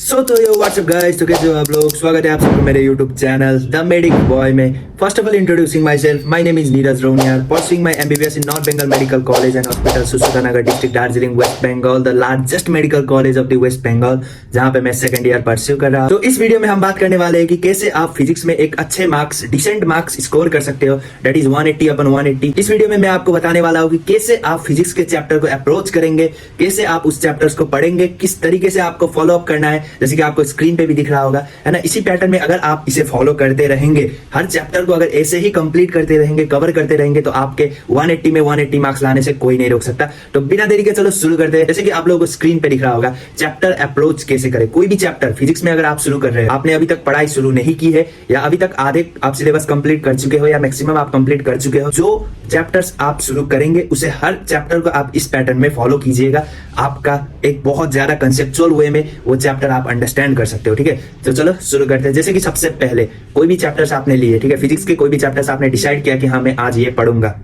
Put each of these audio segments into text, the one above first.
तो यो WhatsApp guys, तो कैसे हो आप लोग। स्वागत है आप सबको मेरे YouTube channel the medic boy में। First of all introducing myself, my name is Neeraj Ronier, pursuing my MBBS in North Bengal medical college and hospital, Sushrutanagar district, Darjeeling, West Bengal, the largest medical college of the West Bengal, जहां पे मैं second year pursue कर रहा हूं। तो इस video में हम बात करने वाले हैं कि कैसे आप फिजिक्स में एक अच्छे मार्क्स, डिसेंट मार्क्स स्कोर कर सकते हो, दैट इज 180/180। इस वीडियो में मैं आपको बताने वाला हूं कि कैसे आप फिजिक्स के चैप्टर को अप्रोच करेंगे, कैसे आप उस चैप्टर्स को पढ़ेंगे, किस तरीके से आपको फॉलो अप करना है, जैसे कि आपको स्क्रीन पे भी दिख रहा होगा, है ना। इसी पैटर्न में अगर आप इसे फॉलो करते रहेंगे, हर चैप्टर को अगर ऐसे ही कंप्लीट करते रहेंगे, कवर करते रहेंगे, तो आपके 180 में 180 मार्क्स लाने से कोई नहीं रोक सकता। तो बिना देरी के चलो शुरू करते हैं। जैसे कि आप लोगों को स्क्रीन पे दिख रहा होगा, चैप्टर अप्रोच कैसे करें। कोई भी चैप्टर फिजिक्स में अगर आप शुरू कर रहे हो, आपने अभी तक पढ़ाई शुरू नहीं की है, या अभी तक आधे आप सिलेबस कंप्लीट कर चुके हो, या मैक्सिमम आप कंप्लीट कर चुके हो, जो चैप्टर्स आप शुरू करेंगे उसे हर चैप्टर को आप इस पैटर्न में फॉलो कीजिएगा। आपका एक बहुत ज्यादा कंसेप्चुअल वे में वो चैप्टर आप अंडरस्टैंड कर सकते हो, ठीक है। तो चलो शुरू करते हैं। जैसे कि सबसे पहले कोई भी चैप्टर्स आपने लिए, ठीक है, फिजिक्स के कोई भी चैप्टर्स आपने डिसाइड किया कि हाँ मैं आज ये पढ़ूंगा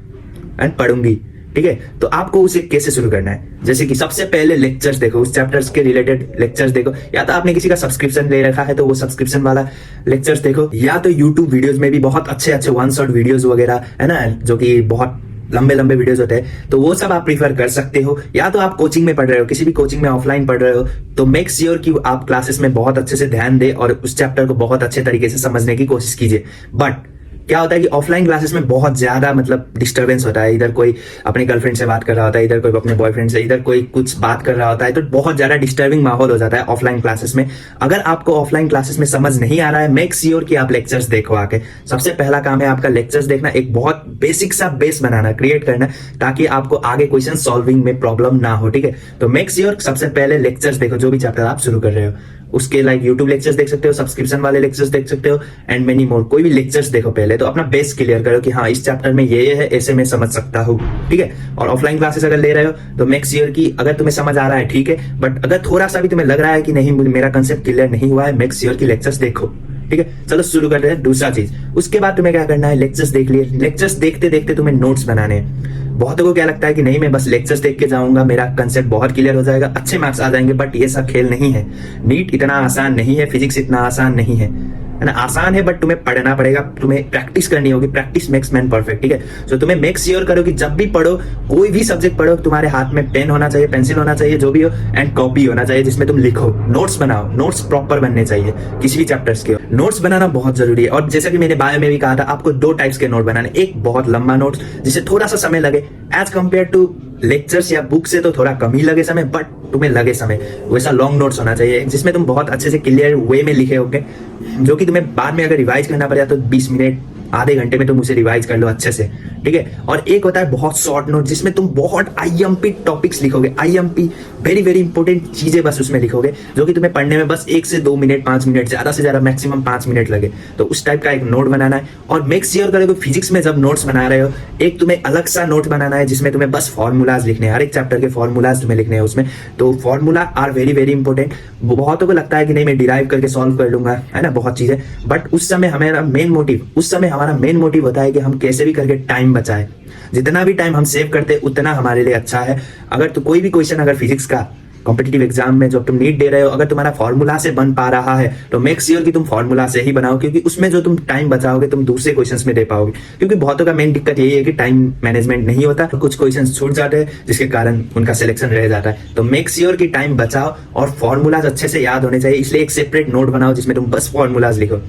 एंड पढ़ूंगी, ठीक है, तो आपको उसे कैसे शुरू करना है। जैसे कि सबसे पहले लेक्चर्स देखो, उस चैप्टर्स के रिलेटेड लेक्चर्स देखो, या तो आपने किसी का सब्सक्रिप्शन ले रखा है तो वो सब्सक्रिप्शन वाला लेक्चर्स देखो, या तो यूट्यूब वीडियोस में भी बहुत अच्छे अच्छे वन शॉट वीडियोस वगैरह है ना, जो कि बहुत लंबे लंबे वीडियोस होते हैं, तो वो सब आप प्रीफर कर सकते हो। या तो आप कोचिंग में पढ़ रहे हो, किसी भी कोचिंग में ऑफलाइन पढ़ रहे हो, तो मेक श्योर कि आप क्लासेस में बहुत अच्छे से ध्यान दे और उस चैप्टर को बहुत अच्छे तरीके से समझने की कोशिश कीजिए। बट क्या होता है कि ऑफलाइन क्लासेस में बहुत ज्यादा मतलब डिस्टर्बेंस होता है। इधर कोई अपनी गर्लफ्रेंड से बात कर रहा होता है, इधर कोई अपने बॉयफ्रेंड से, इधर कोई कुछ बात कर रहा होता है, तो बहुत ज्यादा डिस्टर्बिंग माहौल हो जाता है ऑफलाइन क्लासेस में। अगर आपको ऑफलाइन क्लासेस में समझ नहीं आ रहा है, मेक श्योर कि आप लेक्चर्स देखो आके। सबसे पहला काम है आपका लेक्चर्स देखना, एक बहुत बेसिक सा बेस बनाना, क्रिएट करना, ताकि आपको आगे क्वेश्चन सॉल्विंग में प्रॉब्लम ना हो, ठीक है। तो मेक श्योर सबसे पहले लेक्चर्स देखो, जो भी चैप्टर आप शुरू कर रहे हो उसके लाइक यूट्यूब लेक्चर्स देख सकते हो, सब्सक्रिप्शन वाले लेक्चर्स देख सकते हो, एंड मेनी मोर। कोई भी लेक्चर्स देखो पहले, तो अपना बेस क्लियर करो कि हाँ इस चैप्टर में ये है, ऐसे मैं समझ सकता हूँ, ठीक है। और ऑफलाइन क्लासेस अगर ले रहे हो तो मेक श्योर कि अगर तुम्हें समझ आ रहा है, ठीक है, बट अगर थोड़ा सा भी तुम्हें लग रहा है कि नहीं मेरा कंसेप्ट क्लियर नहीं हुआ है, मेक श्योर कि लेक्चर्स देखो, ठीक है। चलो शुरू करते हैं दूसरा चीज। उसके बाद तुम्हें क्या करना है, लेक्चर्स देख लिए, लेक्चर्स देखते देखते तुम्हें नोट्स बनाने हैं। बहुतों को क्या लगता है कि नहीं मैं बस लेक्चर्स देख के जाऊंगा, मेरा कंसेप्ट बहुत क्लियर हो जाएगा, अच्छे मार्क्स आ जाएंगे, बट ये सब खेल नहीं है। नीट इतना आसान नहीं है, फिजिक्स इतना आसान नहीं है ना। आसान है बट तुम्हें पढ़ना पड़ेगा, तुम्हें प्रैक्टिस करनी होगी, प्रैक्टिस मेक्स मैन परफेक्ट, ठीक है। तो तुम्हें मेक श्योर करो कि जब भी पढ़ो, कोई भी सब्जेक्ट पढ़ो, तुम्हारे हाथ में पेन होना चाहिए, पेंसिल होना चाहिए, जो भी हो, एंड कॉपी होना चाहिए जिसमें तुम लिखो, नोट्स बनाओ। नोट्स प्रॉपर बनने चाहिए, किसी भी चैप्टर्स के नोट्स बनाना बहुत जरूरी है। और जैसे कि मैंने बायो में भी कहा था, आपको दो टाइप्स के नोट बनाने, एक बहुत लंबा नोट्स जिसे थोड़ा सा समय लगे, एज कंपेयर टू लेक्चर्स या बुक से तो थोड़ा कम ही लगे समय, बट तुम्हें लगे समय, वैसा लॉन्ग नोट्स होना चाहिए जिसमें तुम बहुत अच्छे से क्लियर वे में लिखे होंगे, जो कि तुम्हें बाद में अगर रिवाइज करना पड़े तो 20 मिनट आधे घंटे में तुम उसे रिवाइज कर लो अच्छे से, ठीक है। और एक होता है बहुत शॉर्ट नोट, जिसमें तुम बहुत IMP टॉपिक्स लिखोगे, IMP वेरी वेरी इंपॉर्टेंट चीजें बस उसमें लिखोगे, जो कि तुम्हें पढ़ने में बस 1 से 2 मिनट, 5 मिनट, ज्यादा से ज्यादा मैक्सिमम 5 मिनट लगे। तो उस टाइप का एक नोट बनाना है। और मेक श्योर करो कि फिजिक्स में जब नोट्स बना रहे हो, एक तुम्हें अलग सा नोट बनाना है जिसमें तुम्हें बस फॉर्मूलाज लिखने हैं, हर एक चैप्टर के फॉर्मूलाज तुम्हें लिखने हैं उसमें। तो formula are very very important. बहुतों को लगता है कि नहीं मैं डिराइव करके सॉल्व कर लूंगा, है ना, बहुत चीजें, बट उस समय हमारा मेन मोटिव होता है कि हम कैसे भी करके टाइम बचाए। जितना भी टाइम हम सेव करते हैं उतना हमारे लिए अच्छा है। अगर तो कोई भी क्वेश्चन अगर फिजिक्स का कॉम्पिटिटिव एग्जाम में जब तुम नीट दे रहे हो, अगर तुम्हारा फॉर्मूला से बन पा रहा है, तो मेक श्योर कि तुम फॉर्मूला से ही बनाओ, क्योंकि उसमें जो तुम टाइम बचाओगे तुम दूसरे क्वेश्चंस में दे पाओगे। क्योंकि बहुतों का मेन दिक्कत यही है कि टाइम मैनेजमेंट नहीं होता, कुछ क्वेश्चंस छूट जाते हैं जिसके कारण उनका सिलेक्शन रह जाता है। तो मेक श्योर कि टाइम बचाओ और फॉर्मूलाज अच्छे से याद होने चाहिए, इसलिए एक सेपरेट नोट बनाओ जिसमें तुम बस फॉर्मूलाज लिखो।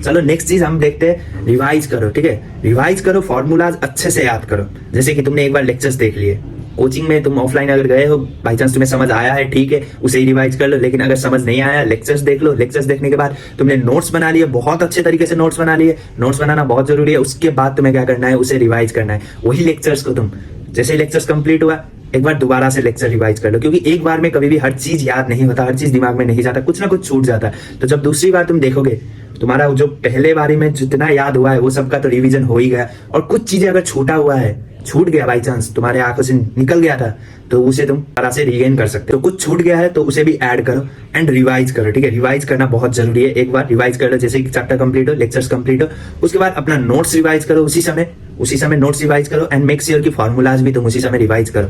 चलो नेक्स्ट चीज हम देखते हैं, रिवाइज करो, ठीक है। रिवाइज करो, फॉर्मूलाज अच्छे से याद करो। जैसे कि तुमने एक बार लेक्चर्स देख लिए, कोचिंग में तुम ऑफलाइन अगर गए हो, बाई चांस तुम्हें समझ आया है, ठीक है, उसे ही रिवाइज कर लो। लेकिन अगर समझ नहीं आया, लेक्चर्स देख लो। लेक्चर्स देखने के बाद तुमने नोट्स बना लिए, बहुत अच्छे तरीके से नोट्स बना लिए। नोट्स बनाना बहुत जरूरी है। उसके बाद तुम्हें क्या करना है, उसे रिवाइज करना है। वही लेक्चर्स को तुम, जैसे ही लेक्चर्स कंप्लीट हुआ, एक बार दोबारा से लेक्चर रिवाइज कर लो, क्योंकि एक बार में कभी भी हर चीज याद नहीं होता, हर चीज दिमाग में नहीं जाता, कुछ ना कुछ छूट जाता है। तो जब दूसरी बार तुम देखोगे, तुम्हारा जो पहले बारी में जितना याद हुआ है वो सबका तो रिवीजन हो ही गया। और कुछ चीजें अगर छूट गया बाई चांस, तुम्हारे आंखों से निकल गया था, तो उसे तुम दोबारा से रीगेन कर सकते हो। कुछ छूट गया है तो उसे भी ऐड करो एंड रिवाइज करो, ठीक है। रिवाइज करना बहुत जरूरी है। एक बार रिवाइज कर लो, जैसे कि चैप्टर कंप्लीट हो, लेक्चर्स कंप्लीट हो, उसके बाद अपना नोट्स रिवाइज करो, उसी समय नोट्स रिवाइज करो, एंड मेक श्योर कि फॉर्मूलाज भी तुम उसी समय रिवाइज करो,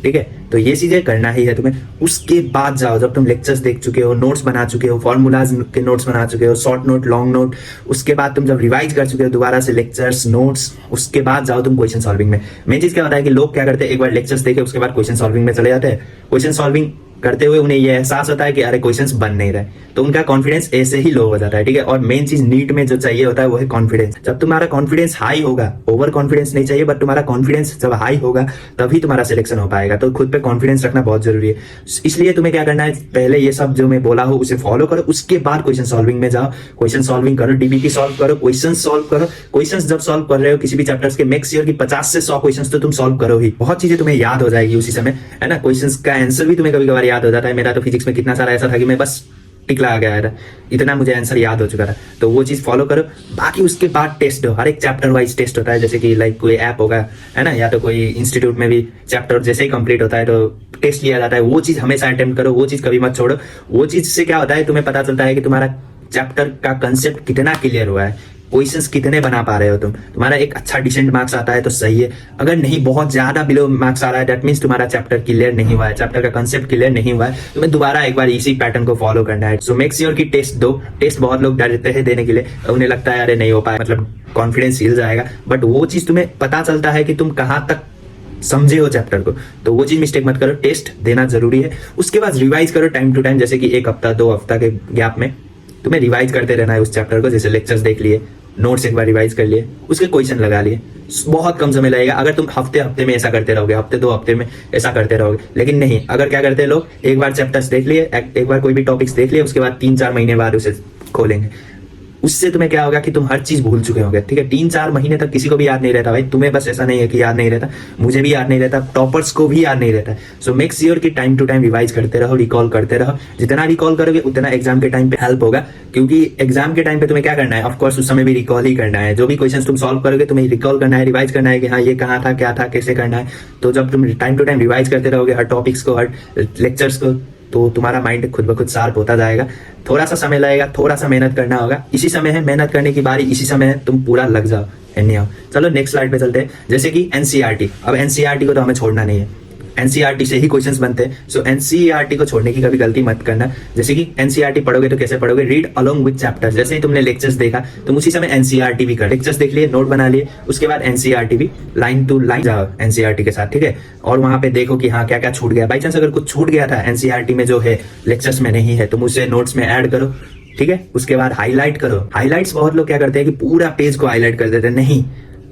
ठीक है। तो ये चीजें करना ही है तुम्हें। उसके बाद जाओ, जब तुम लेक्चर्स देख चुके हो, नोट्स बना चुके हो, फॉर्मूलाज के नोट्स बना चुके हो, शॉर्ट नोट, लॉन्ग नोट, उसके बाद तुम जब रिवाइज कर चुके हो दोबारा से लेक्चर्स, नोट्स, उसके बाद जाओ तुम क्वेश्चन सॉल्विंग में। मेन चीज क्या होता है कि लोग क्या करते हैं, एक बार लेक्चर्स देखे उसके बाद क्वेश्चन सॉल्विंग में चले जाते हैं। क्वेश्चन सॉल्विंग करते हुए उन्हें ये एहसास होता है कि अरे क्वेश्चंस बन नहीं रहे, तो उनका कॉन्फिडेंस ऐसे ही लो हो जाता है, ठीक है। और मेन चीज नीट में जो चाहिए होता है वो है कॉन्फिडेंस। जब तुम्हारा कॉन्फिडेंस हाई होगा, ओवर कॉन्फिडेंस नहीं चाहिए, बट तुम्हारा कॉन्फिडेंस जब हाई होगा तभी तुम्हारा सिलेक्शन हो पाएगा। तो खुद पे कॉन्फिडेंस रखना बहुत जरूरी है। इसलिए तुम्हें क्या करना है, पहले ये सब जो मैं बोला हूँ उसे फॉलो करो, उसके बाद क्वेश्चन सॉल्विंग में जाओ। क्वेश्चन सॉल्विंग करो, डीबीटी सॉल्व करो, क्वेश्चन सॉल्व करो। क्वेश्चन जब सॉल्व कर रहे हो किसी भी चैप्टर्स के, मेक श्योर कि 50 से 100 क्वेश्चन तो तुम सॉल्व करो ही। बहुत चीजें तुम्हें याद हो जाएगी उसी समय, है ना। क्वेश्चन का आंसर भी तुम्हें कभी कभार याद हो जाता है। मेरा तो फिजिक्स में कितना सारा ऐसा था कि मैं बस टिक लगा गया था, इतना मुझे आंसर याद हो चुका था। तो वो चीज फॉलो करो। बाकी उसके बाद टेस्ट दो, हर एक चैप्टर वाइज टेस्ट होता है। जैसे कि लाइक कोई ऐप होगा, है ना, या तो कोई इंस्टीट्यूट में भी चैप्टर जैसे ही कंप्लीट होता है तो टेस्ट लिया जाता है। वो चीज हमेशा अटेम्प्ट करो, वो चीज कभी मत छोड़ो। वो चीज से क्या होता है, तुम्हें पता चलता है कि तुम्हारा चैप्टर का कंसेप्ट कितना क्लियर हुआ है, क्वेश्चंस कितने बना पा रहे हो तुम। तुम्हारा एक अच्छा डिसेंट मार्क्स आता है तो सही है, अगर नहीं बहुत ज्यादा बिलो मार्क्स आ रहा है दैट मींस तुम्हारा चैप्टर क्लियर नहीं हुआ है, चैप्टर का कंसेप्ट क्लियर नहीं हुआ है। तुम्हें दोबारा एक बार इसी पैटर्न को फॉलो करना है। सो मेक श्योर कि टेस्ट दो। टेस्ट बहुत लोग डरते हैं देने के लिए, उन्हें लगता है अरे नहीं हो पाए, मतलब कॉन्फिडेंस हिल जाएगा, बट वो चीज तुम्हें पता चलता है कि तुम कहां तक समझे हो चैप्टर को। तो वो चीज मिस्टेक मत करो, टेस्ट देना जरूरी है। उसके बाद रिवाइज करो टाइम टू टाइम, जैसे कि 1 हफ्ता 2 हफ्ता के गैप में तुम्हें रिवाइज करते रहना है उस चैप्टर को। जैसे लेक्चर्स देख लिए, नोट्स एक बार रिवाइज कर लिए, उसके क्वेश्चन लगा लिए। बहुत कम समय लगेगा अगर तुम हफ्ते हफ्ते में ऐसा करते रहोगे, हफ्ते 2 हफ्ते में ऐसा करते रहोगे। लेकिन नहीं, अगर क्या करते हैं लोग, एक बार चैप्टर्स देख लिए, एक बार कोई भी टॉपिक्स देख लिए, उसके बाद 3-4 महीने बाद उसे खोलेंगे। उससे तुम्हें क्या होगा कि तुम हर चीज भूल चुके होगे, ठीक है। 3-4 महीने तक किसी को भी याद नहीं रहता भाई। तुम्हें बस ऐसा नहीं है कि याद नहीं रहता, मुझे भी याद नहीं रहता, टॉपर्स को भी याद नहीं रहता। सो मेक श्योर कि टाइम टू टाइम रिवाइज करते रहो, रिकॉल करते रहो। जितना रिकॉल करोगे उतना एग्जाम के टाइम पे हेल्प होगा, क्योंकि एग्जाम के टाइम पे तुम्हें क्या करना है, ऑफकोर्स उस समय भी रिकॉल ही करना है। जो भी क्वेश्चन तुम सॉल्व करोगे तुम्हें रिकॉल करना है, रिवाइज करना है कि हाँ ये कहाँ था, क्या था, कैसे करना है। तो जब तुम टाइम टू टाइम रिवाइज करते रहोगे हर टॉपिक्स को, हर लेक्चर्स को, तो तुम्हारा माइंड खुद ब खुद शार्प होता जाएगा। थोड़ा सा समय लगेगा, थोड़ा सा मेहनत करना होगा। इसी समय है मेहनत करने की बारी, इसी समय है तुम पूरा लग जाओ। एनी चलो नेक्स्ट स्लाइड पे चलते हैं। जैसे कि एनसीईआरटी, अब एनसीईआरटी को तो हमें छोड़ना नहीं है, एनसीईआरटी से ही क्वेश्चंस बनते हैं। सो एनसीईआरटी को छोड़ने की कभी गलती मत करना। जैसे कि एनसीईआरटी पढ़ोगे तो कैसे पढ़ोगे, रीड अलोंग विद चैप्टर्स। जैसे ही तुमने लेक्चर्स देखा तुम उसी समय एनसीईआरटी भी कर, लेक्चर्स देख लिए, नोट बना लिए, उसके बाद एनसीईआरटी भी लाइन टू लाइन जाओ एनसीईआरटी के साथ, ठीक है। और वहां पे देखो कि हाँ क्या क्या छूट गया। बाई चांस अगर कुछ छूट गया था एनसीईआरटी में जो है लेक्चर्स में नहीं है, तुम उसे नोट्स में ऐड करो, ठीक है। उसके बाद हाईलाइट करो। हाईलाइट्स बहुत लोग क्या करते हैं कि पूरा पेज को हाईलाइट कर देते हैं। नहीं,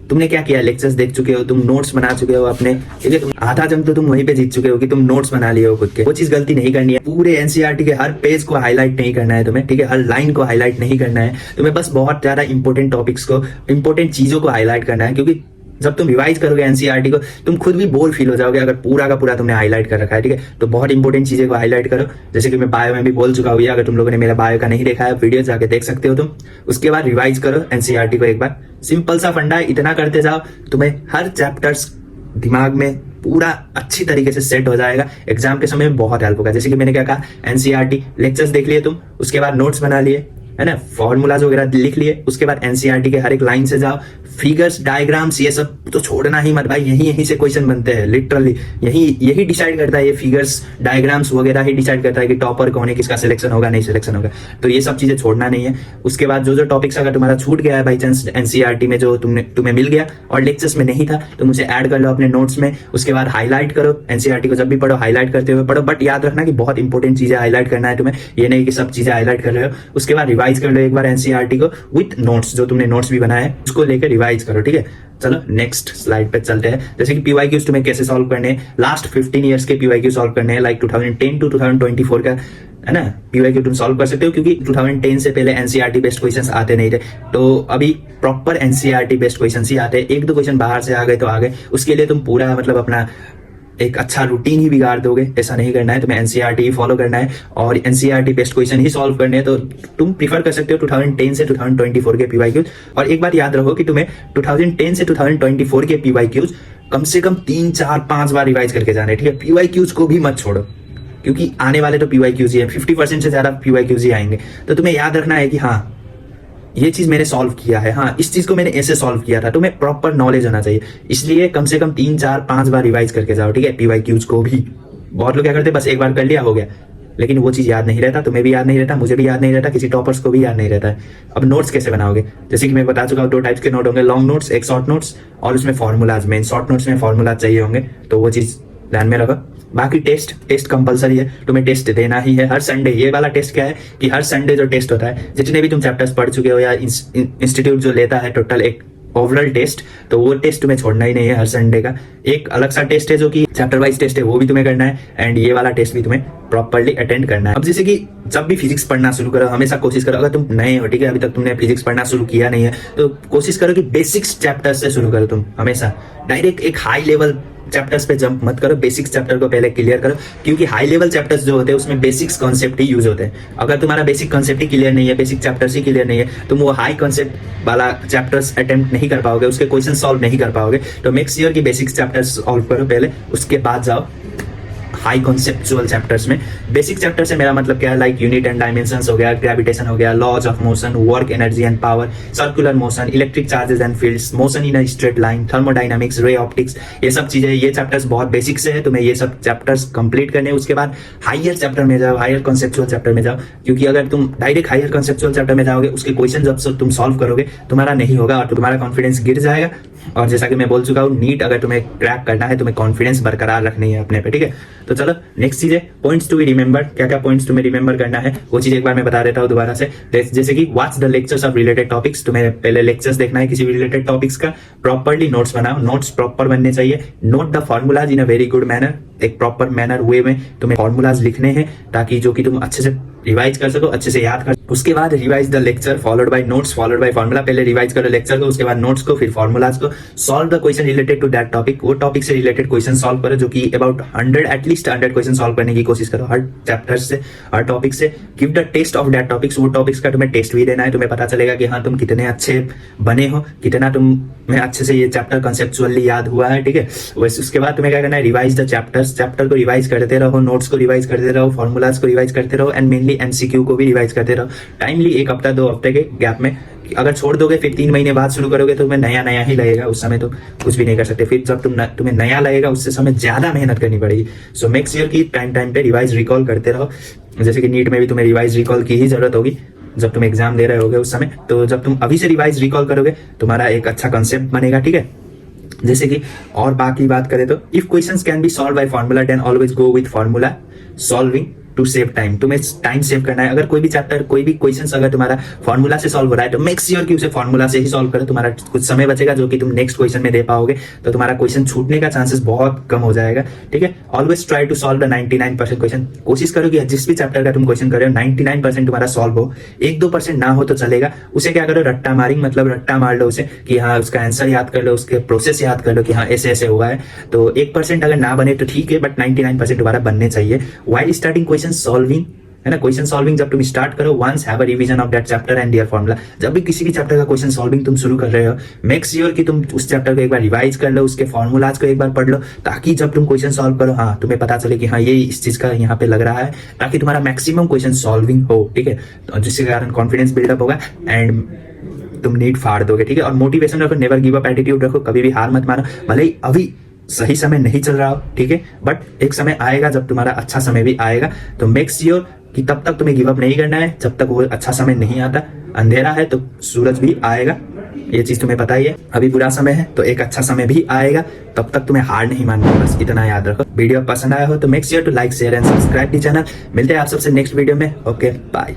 तुमने क्या किया, लेक्चर्स देख चुके हो, तुम नोट्स बना चुके हो अपने, ठीक है। तुम आधा जंग तो तुम वहीं पे जीत चुके हो कि तुम नोट्स बना लिए हो खुद के। वो चीज गलती नहीं करनी है। पूरे एनसीईआरटी के हर पेज को हाईलाइट नहीं करना है तुम्हें, ठीक है। हर लाइन को हाईलाइट नहीं करना है तुम्हें, बस बहुत ज्यादा इंपॉर्टेंट टॉपिक्स को, इंपॉर्टेंट चीजों को हाईलाइट करना है। क्योंकि जब तुम रिवाइज करोगे एनसीईआरटी को तुम खुद भी बोर फील हो जाओगे अगर पूरा का पूरा तुमने हाईलाइट कर रखा है, ठीक है। तो बहुत इंपॉर्टेंट चीजें को हाईलाइट करो। जैसे कि मैं बायो में भी बोल चुका हूँ, अगर तुम लोगों ने मेरा बायो का नहीं देखा है वीडियो जाके देख सकते हो तुम। उसके बाद रिवाइज करो एनसीईआरटी को एक बार। सिंपल सा फंडा है, इतना करते जाओ, तुम्हें हर चैप्टर्स दिमाग में पूरा अच्छी तरीके से सेट हो जाएगा। एग्जाम के समय में बहुत हेल्प होगा। जैसे कि मैंने क्या कहा, एनसीईआरटी लेक्चर्स देख लिए तुम, उसके बाद नोट्स बना लिए, है ना, फॉर्मूलाज वगैरह लिख लिए, उसके बाद एनसीईआरटी के हर एक लाइन से जाओ। फिगर्स, डायग्राम्स, ये सब तो छोड़ना ही मत भाई, यहीं से क्वेश्चन बनते हैं लिटरली। यही डिसाइड करता है, ये फिगर्स डायग्राम्स वगैरह ही डिसाइड करता है कि टॉपर कौन है, किसका सिलेक्शन होगा, नहीं सिलेक्शन होगा। तो ये सब चीजें छोड़ना नहीं है। उसके बाद जो टॉपिक्स अगर तुम्हारा छूट गया है बाई चांस एनसीईआरटी में, जो तुम्हें मिल गया और लेक्चर्स में नहीं था, तो मुझे ऐड कर लो अपने नोट्स में। उसके बाद हाईलाइट करो एनसीईआरटी को, जब भी पढ़ो हाईलाइट करते हुए पढ़ो, बट याद रखना कि बहुत इंपॉर्टेंट चीजें हाईलाइट करना है तुम्हें, ये नहीं कि सब चीजें हाईलाइट कर रहे हो। उसके बाद रिवाइज कर लो एक बार एनसीईआरटी को विथ नोट्स, जो तुमने नोट्स भी बनाए हैं उसको लेकर रिवाइज करो, ठीक है। चलो नेक्स्ट स्लाइड पे चलते हैं। जैसे कि पीवाईक्यूज तुम्हें कैसे सॉल्व करने हैं, लास्ट 15 ईयर्स के पीवाईक्यू सॉल्व करने हैं, लाइक 2010 टू 2024 का, है ना, पीवाईक्यू तुम सॉल्व कर सकते हो। क्योंकि 2010 से पहले एनसीईआरटी बेस्ड क्वेश्चंस आते नहीं थे, तो अभी प्रॉपर एनसीईआरटी बेस्ड क्वेश्चंस ही आते हैं। 1-2 क्वेश्चन बाहर से आ गए तो आ गए, उसके लिए तुम पूरा मतलब अपना एक अच्छा रूटीन ही बिगाड़ दोगे। ऐसा नहीं करना है, तुम्हें एनसीईआरटी ही फॉलो करना है और एनसीईआरटी बेस्ड क्वेश्चन ही सॉल्व करने हैं। तो तुम प्रीफर कर सकते हो 2010 से 2024 के पीवाईक्यूज। और एक बात याद रखो कि तुम्हें 2010 से 2024 के पीवाईक्यूज कम से कम 3-4-5 बार रिवाइज करके जाने, ठीक है। पीवाईक्यूज को भी मत छोड़ो, क्योंकि आने वाले तो पीवाईक्यूज ही है, 50% से ज्यादा पीवाईक्यूज ही आएंगे। तो तुम्हें याद रखना है कि हाँ ये चीज मैंने सॉल्व किया है, हाँ इस चीज को मैंने ऐसे सॉल्व किया था। तुम्हें प्रॉपर नॉलेज होना चाहिए, इसलिए कम से कम 3 4 5 बार रिवाइज करके जाओ, ठीक है। PYQs को भी बहुत लोग क्या करते हैं, बस एक बार कर लिया हो गया, लेकिन वो चीज याद नहीं रहता। तुम्हें भी याद नहीं रहता, मुझे भी याद नहीं रहता, किसी टॉपर्स को भी याद नहीं रहता है। अब नोट्स कैसे बनाओगे, जैसे कि मैं बता चुका हूँ 2 टाइप्स के नोट होंगे, लॉन्ग नोट्स, एक शॉर्ट नोट्स, और उसमें फॉर्मूलाज। मेन शॉर्ट नोट्स में फॉर्मूला चाहिए होंगे, तो वो चीज ध्यान में रखो। बाकी टेस्ट कंपलसरी है, तुम्हें टेस्ट देना ही है हर संडे। ये वाला टेस्ट क्या है कि हर संडे जो टेस्ट होता है, जितने भी तुम चैप्टर्स पढ़ चुके हो या इंस्टीट्यूट जो लेता है टोटल एक ओवरऑल टेस्ट, तो वो टेस्ट तुम्हें छोड़ना ही नहीं है हर संडे का। एक अलग सा टेस्ट है जो कि चैप्टर वाइज टेस्ट है, वो भी तुम्हें करना है, एंड ये वाला टेस्ट भी तुम्हें प्रॉपर्ली अटेंड करना है। अब जैसे कि जब भी फिजिक्स पढ़ना शुरू करो, हमेशा कोशिश करो, अगर तुम नए हो, ठीक है, अभी तक तुमने फिजिक्स पढ़ना शुरू किया नहीं है, तो कोशिश करो कि बेसिक्स चैप्टर से शुरू करो। तुम हमेशा डायरेक्ट एक हाई लेवल चैप्टर्स पे जंप मत करो, बेसिक्स चैप्टर को पहले क्लियर करो, क्योंकि हाई लेवल चैप्टर्स जो होते हैं उसमें बेसिक्स कॉन्सेप्ट ही यूज होते हैं। अगर तुम्हारा बेसिक कॉन्सेप्ट ही क्लियर नहीं है, बेसिक चैप्टर्स ही क्लियर नहीं है, तुम वो हाई कॉन्सेप्ट वाला चैप्टर्स अटेम्प्ट नहीं कर पाओगे, उसके क्वेश्चन सॉल्व नहीं कर पाओगे। तो मेक श्योर कि बेसिक्स चैप्टर्स सॉल्व करो पहले, उसके बाद जाओ हाई कॉन्सेप्चुअल चैप्टर्स में। बेसिक चैप्टर से मेरा मतलब क्या है, लाइक यूनिट एंड डायमेंशंस हो गया, ग्रेविटेशन हो गया, laws of motion, work, energy and power, circular motion, electric charges and fields, motion in a straight line, thermodynamics, ray optics, ये सब चीजें, ये चैप्टर्स बहुत बेसिक से है, तुम्हें ये सब चैप्टर्स कंप्लीट करने। उसके बाद हायर चैप्टर में जाओ, हायर कॉन्सेप्चुअल चैप्टर में जाओ, क्योंकि अगर तुम डायरेक्ट हायर कॉन्सेप्चुअल चैप्टर में जाओगे, उसके क्वेश्चन जब तुम सॉल्व करोगे, तुम्हारा नहीं होगा और तुम्हारा कॉन्फिडेंस गिर जाएगा। और जैसा कि मैं बोल चुका हूँ, नीट अगर तुम्हें क्रैक करना है, तुम्हें कॉन्फिडेंस बरकरार रखनी है अपने पे, ठीक है। तो चलो नेक्स्ट चीज है पॉइंट्स टू बी रिमेंबर। क्या क्या पॉइंट्स तुम्हें रिमेंबर करना है, वो चीज एक बार मैं बता देता हूँ दोबारा से। जैसे कि watch the lectures of related topics, तुम्हें पहले लेक्चर्स देखना है किसी भी रिलेटेड टॉपिक्स का, प्रॉपर्ली नोट्स बनाओ, नोट्स प्रॉपर बनने चाहिए। Note the formulas in a very good manner, एक प्रॉपर मैनर वे में तुम्हें फॉर्मूलाज लिखने हैं, ताकि जो कि तुम अच्छे से रिवाइज कर सको, अच्छे से याद कर। उसके बाद revise the lecture followed by notes followed by formula. पहले रिवाइज करो लेक्चर को, उसके बाद नोट्स को, फिर फॉर्मूलाज को। Solve the question related to that topic, वो टॉपिक से रिलेटेड क्वेश्चन सॉल्व करो, जो कि अबाउट 100 एटलीस्ट 100 क्वेश्चन सॉल्व करने की कोशिश करो हर चैप्टर से, हर टॉपिक से। Give the test of that topics, वो टॉपिक्स का तुम्हें टेस्ट भी देना है, तुम्हें पता चलेगा कि हाँ तुम कितने अच्छे बने हो, कितना तुम्हें अच्छे से ये चैप्टर कंसेप्चुअली याद हुआ है, ठीक है। वैसे उसके बाद तुम्हें क्या करना है, रिवाइज द चैप्टर्स, चैप्टर को रिवाइज करते रहो, नोट्स को रिवाइज करते रहो, फॉर्मूलाज को रिवाइज करते रहो, एंड मेनली MCQ को भी रिवाइज करते रहो टाइमली। 1 हफ्ता 2 हफ्ते के गैप में, अगर छोड़ दोगे फिर 3 महीने बाद शुरू करोगे तो तुम्हें नया नया ही लगेगा, उस समय तो कुछ भी नहीं कर सकते। फिर जब तुम्हें नया लगेगा, उससे समय ज्यादा मेहनत करनी पड़ेगी। सो मेक श्योर कि टाइम पे रिवाइज रिकॉल करते रहो। जैसे कि नीट में भी तुम्हें रिवाइज रिकॉल की ही जरूरत होगी जब तुम एग्जाम दे रहे होगे उस समय, तो जब तुम अभी से रिवाइज रिकॉल करोगे, तुम्हारा एक अच्छा कंसेप्ट बनेगा, ठीक है। जैसे कि और बाकी बात करें तो, if questions can be solve by formula then always go with formula solving to save time. तुम्हें टाइम सेव करना है। अगर कोई भी चैप्टर, कोई भी क्वेश्चन अगर तुम्हारा फॉर्मूला से सॉल्व हो रहा है, तो मेक श्योर कि उसे फॉर्मूला से ही सॉल्व करो। तुम्हारा कुछ समय बचेगा जो कि तुम नेक्स्ट क्वेश्चन में दे पाओगे, तो तुम्हारा क्वेश्चन छूटने का चांसेस बहुत कम हो जाएगा, ठीक है। Always try to solve the 99% question. कोशिश करो कि जिस भी चैप्टर का तुम क्वेश्चन कर रहे हो 99% तुम्हारा सॉल्व हो। 1-2% ना हो तो चलेगा, उसे क्या करो, रट्टा मारिंग, मतलब रट्टा मार लो उसे कि हाँ उसका आंसर याद कर लो, उसके प्रोसेस याद कर लो कि हाँ ऐसे ऐसे हुआ है। तो 1% अगर ना बने तो ठीक है, बट 99% तुम्हारा बनने चाहिए। व्हाइल स्टार्टिंग क्वेश्चन सॉल्विंग, है ना, क्वेश्चन सॉल्विंग जब तुम स्टार्ट करो, once have a revision of that chapter and their formula. जब भी किसी भी चैप्टर का क्वेश्चन सॉल्विंग तुम शुरू कर रहे हो, मेक श्योर कि तुम उस चैप्टर को एक बार रिवाइज कर लो, उसके फॉर्मूलाज को एक बार पढ़ लो, ताकि जब तुम क्वेश्चन सॉल्व करो, हाँ तुम्हें पता चले कि हाँ ये इस चीज का यहाँ पे लग रहा है, ताकि तुम्हारा मैक्सिमम क्वेश्चन सॉल्विंग हो, ठीक है। तो जिसके कारण कॉन्फिडेंस बिल्डअप होगा एंड तुम नीट फाड़ दोगे, ठीक है। और मोटिवेशन रखो, नेवर गिव अप एटीट्यूड रखो, कभी भी हार मत मानो, भले ही अभी सही समय नहीं चल रहा हो, ठीक है, बट एक समय आएगा जब तुम्हारा अच्छा समय भी आएगा। तो मेक श्योर कि तब तक तुम्हें गिव अप नहीं करना है, जब तक वो अच्छा समय नहीं आता। अंधेरा है तो सूरज भी आएगा, ये चीज तुम्हें पता ही है। अभी बुरा समय है तो एक अच्छा समय भी आएगा, तब तक तुम्हें हार नहीं माननी है, बस इतना याद रखो। वीडियो पसंद आया हो तो make sure to like share and subscribe the channel. मिलते हैं आप सबसे नेक्स्ट वीडियो में। Okay bye.